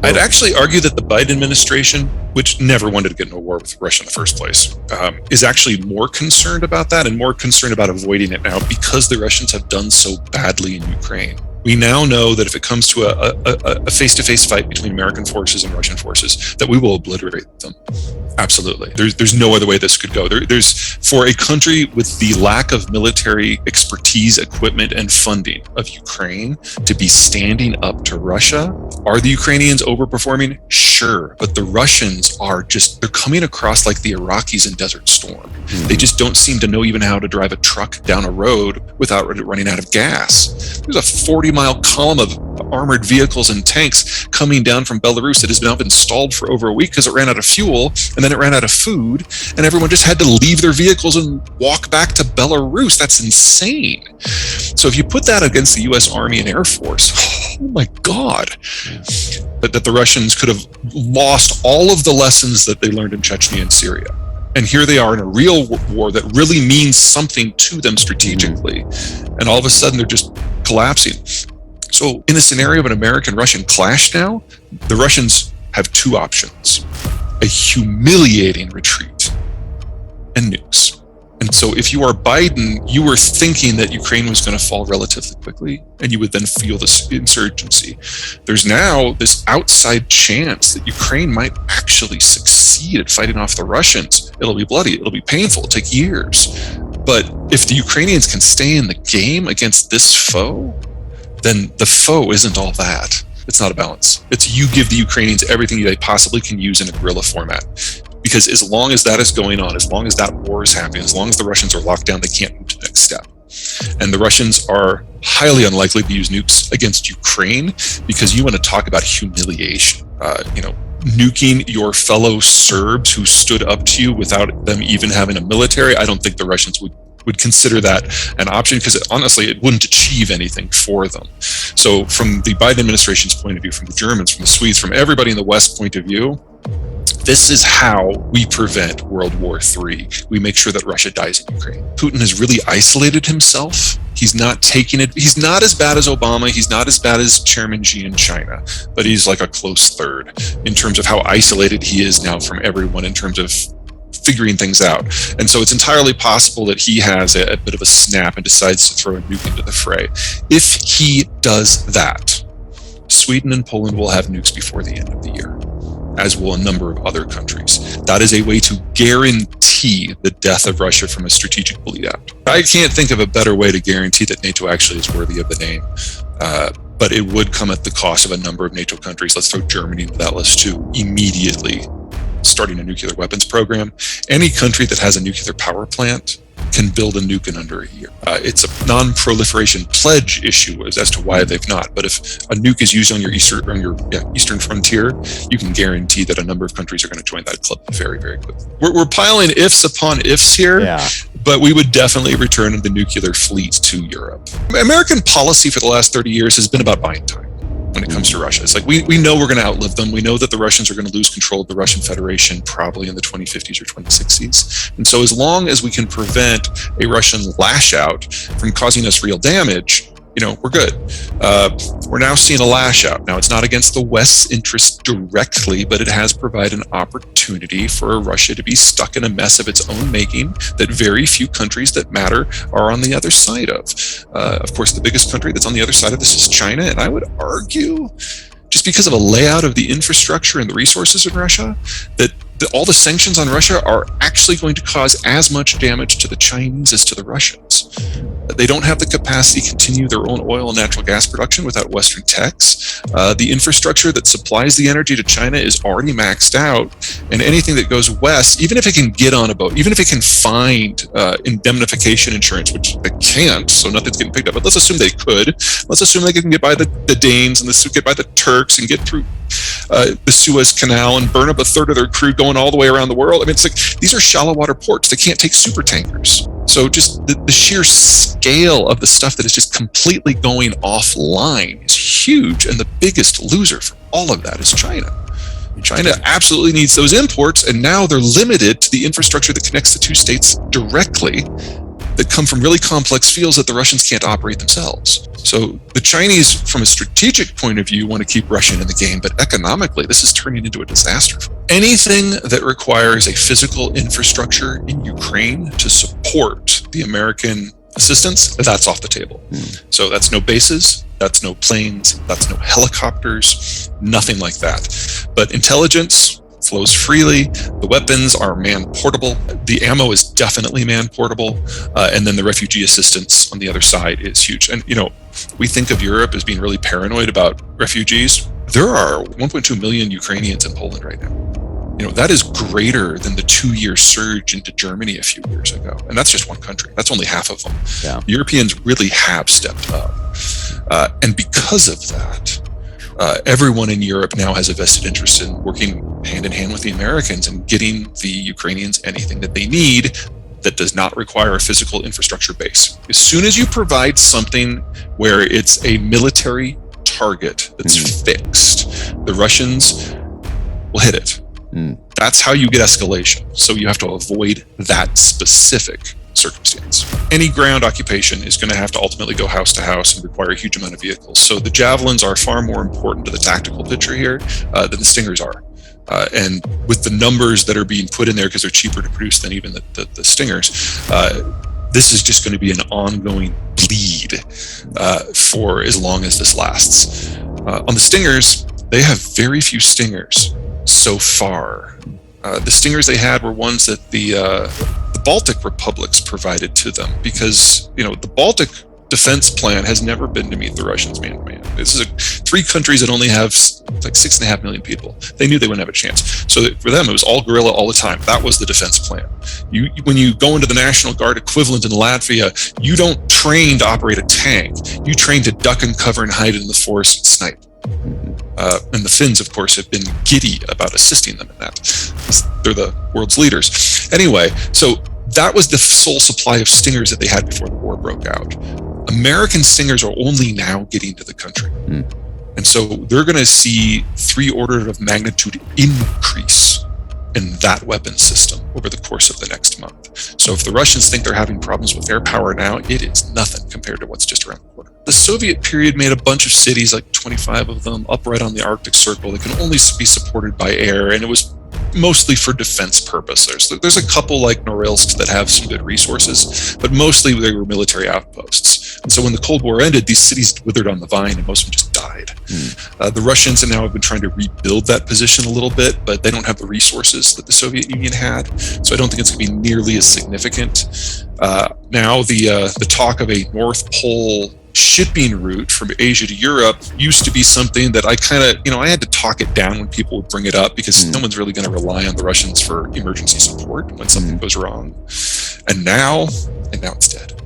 I'd actually argue that the Biden administration, which never wanted to get into a war with Russia in the first place, is actually more concerned about that and more concerned about avoiding it now because the Russians have done so badly in Ukraine. We now know that if it comes to a face-to-face fight between American forces and Russian forces, that we will obliterate them. Absolutely. There's no other way this could go. There's for a country with the lack of military expertise, equipment, and funding of Ukraine to be standing up to Russia. Are the Ukrainians overperforming? Sure. But the Russians are they're coming across like the Iraqis in Desert Storm. They just don't seem to know even how to drive a truck down a road without running out of gas. There's a 40-mile column of armored vehicles and tanks coming down from Belarus that has now been stalled for over a week because it ran out of fuel, and then it ran out of food, and everyone just had to leave their vehicles and walk back to Belarus. That's insane. So if you put that against the U.S. Army and Air Force, oh my God, that the Russians could have lost all of the lessons that they learned in Chechnya and Syria. And here they are in a real war that really means something to them strategically. And all of a sudden, they're just collapsing. So in the scenario of an American-Russian clash now, the Russians have two options: a humiliating retreat and nukes. And so if you are Biden, you were thinking that Ukraine was going to fall relatively quickly, and you would then feel this insurgency. There's now this outside chance that Ukraine might actually succeed at fighting off the Russians. It'll be bloody, it'll be painful, it'll take years. But if the Ukrainians can stay in the game against this foe, then the foe isn't all that. It's not a balance. It's you give the Ukrainians everything they possibly can use in a guerrilla format. Because as long as that is going on, as long as that war is happening, as long as the Russians are locked down, they can't move to the next step. And the Russians are highly unlikely to use nukes against Ukraine, because you want to talk about humiliation. Nuking your fellow Serbs who stood up to you without them even having a military, I don't think the Russians would consider that an option, because honestly, it wouldn't achieve anything for them. So from the Biden administration's point of view, from the Germans, from the Swedes, from everybody in the West point of view, this is how we prevent World War III. We make sure that Russia dies in Ukraine. Putin has really isolated himself. He's not taking it. He's not as bad as Obama. He's not as bad as Chairman Xi in China, but he's like a close third in terms of how isolated he is now from everyone in terms of figuring things out. And so it's entirely possible that he has a bit of a snap and decides to throw a nuke into the fray. If he does that, Sweden and Poland will have nukes before the end of the year, as will a number of other countries. That is a way to guarantee the death of Russia from a strategic bleed out. I can't think of a better way to guarantee that NATO actually is worthy of the name, but it would come at the cost of a number of NATO countries. Let's throw Germany into that list too, immediately starting a nuclear weapons program. Any country that has a nuclear power plant can build a nuke in under a year. It's a non-proliferation pledge issue as to why they've not. But if a nuke is used on your eastern frontier, you can guarantee that a number of countries are going to join that club very, very quickly. We're piling ifs upon ifs here, but we would definitely return the nuclear fleet to Europe. American policy for the last 30 years has been about buying time when it comes to Russia. It's like we know we're going to outlive them. We know that the Russians are going to lose control of the Russian Federation probably in the 2050s or 2060s. And so as long as we can prevent a Russian lash out from causing us real damage, we're good. We're now seeing a lash out. Now, it's not against the West's interests directly, but it has provided an opportunity for Russia to be stuck in a mess of its own making that very few countries that matter are on the other side of. Of course, the biggest country that's on the other side of this is China, and I would argue, just because of a layout of the infrastructure and the resources in Russia, that all the sanctions on Russia are actually going to cause as much damage to the Chinese as to the Russians. They don't have the capacity to continue their own oil and natural gas production without Western techs. The infrastructure that supplies the energy to China is already maxed out, and anything that goes west, even if it can get on a boat, even if it can find indemnification insurance, which they can't, so nothing's getting picked up, but let's assume they could. Let's assume they can get by the Danes and get by the Turks and get through the Suez Canal and burn up a third of their crude going all the way around the world. I mean, it's like these are shallow water ports. They can't take super tankers. So just the sheer scale of the stuff that is just completely going offline is huge. And the biggest loser from all of that is China. China absolutely needs those imports, and now they're limited to the infrastructure that connects the two states directly. that come from really complex fields that the Russians can't operate themselves. So the Chinese, from a strategic point of view, want to keep Russia in the game, but economically, this is turning into a disaster. Anything that requires a physical infrastructure in Ukraine to support the American assistance, that's off the table. So that's no bases, that's no planes, that's no helicopters, nothing like that. But intelligence flows freely. The weapons are man-portable. The ammo is definitely man-portable. And then the refugee assistance on the other side is huge. And, we think of Europe as being really paranoid about refugees. There are 1.2 million Ukrainians in Poland right now. That is greater than the 2-year surge into Germany a few years ago. And that's just one country. That's only half of them. Yeah. The Europeans really have stepped up. And because of that, everyone in Europe now has a vested interest in working hand in hand with the Americans and getting the Ukrainians anything that they need that does not require a physical infrastructure base. As soon as you provide something where it's a military target that's fixed, the Russians will hit it. That's how you get escalation. So you have to avoid that specific circumstance. Any ground occupation is going to have to ultimately go house to house and require a huge amount of vehicles. So the Javelins are far more important to the tactical picture here than the Stingers are. And with the numbers that are being put in there, because they're cheaper to produce than even the Stingers, this is just going to be an ongoing bleed for as long as this lasts. On the Stingers, they have very few Stingers so far. The Stingers they had were ones that the Baltic republics provided to them, because the Baltic defense plan has never been to meet the Russians man to man. This is 3 countries that only have like 6.5 million people. They knew they wouldn't have a chance. So for them, it was all guerrilla all the time. That was the defense plan. When you go into the National Guard equivalent in Latvia, you don't train to operate a tank. You train to duck and cover and hide in the forest and snipe. And the Finns, of course, have been giddy about assisting them in that. They're the world's leaders. Anyway, so that was the sole supply of Stingers that they had before the war broke out. American Stingers are only now getting to the country. And so they're going to see 3 orders of magnitude increase in that weapon system over the course of the next month. So if the Russians think they're having problems with air power now, it is nothing compared to what's just around the corner. The Soviet period made a bunch of cities, like 25 of them, up right on the Arctic Circle that can only be supported by air, and it was mostly for defense purposes. There's a couple like Norilsk that have some good resources, but mostly they were military outposts. And so when the Cold War ended, these cities withered on the vine and most of them just died. The Russians now have been trying to rebuild that position a little bit, but they don't have the resources that the Soviet Union had. So I don't think it's going to be nearly as significant. Now the talk of a North Pole shipping route from Asia to Europe used to be something that I kind of, I had to talk it down when people would bring it up, because no one's really going to rely on the Russians for emergency support when something goes wrong. And now it's dead.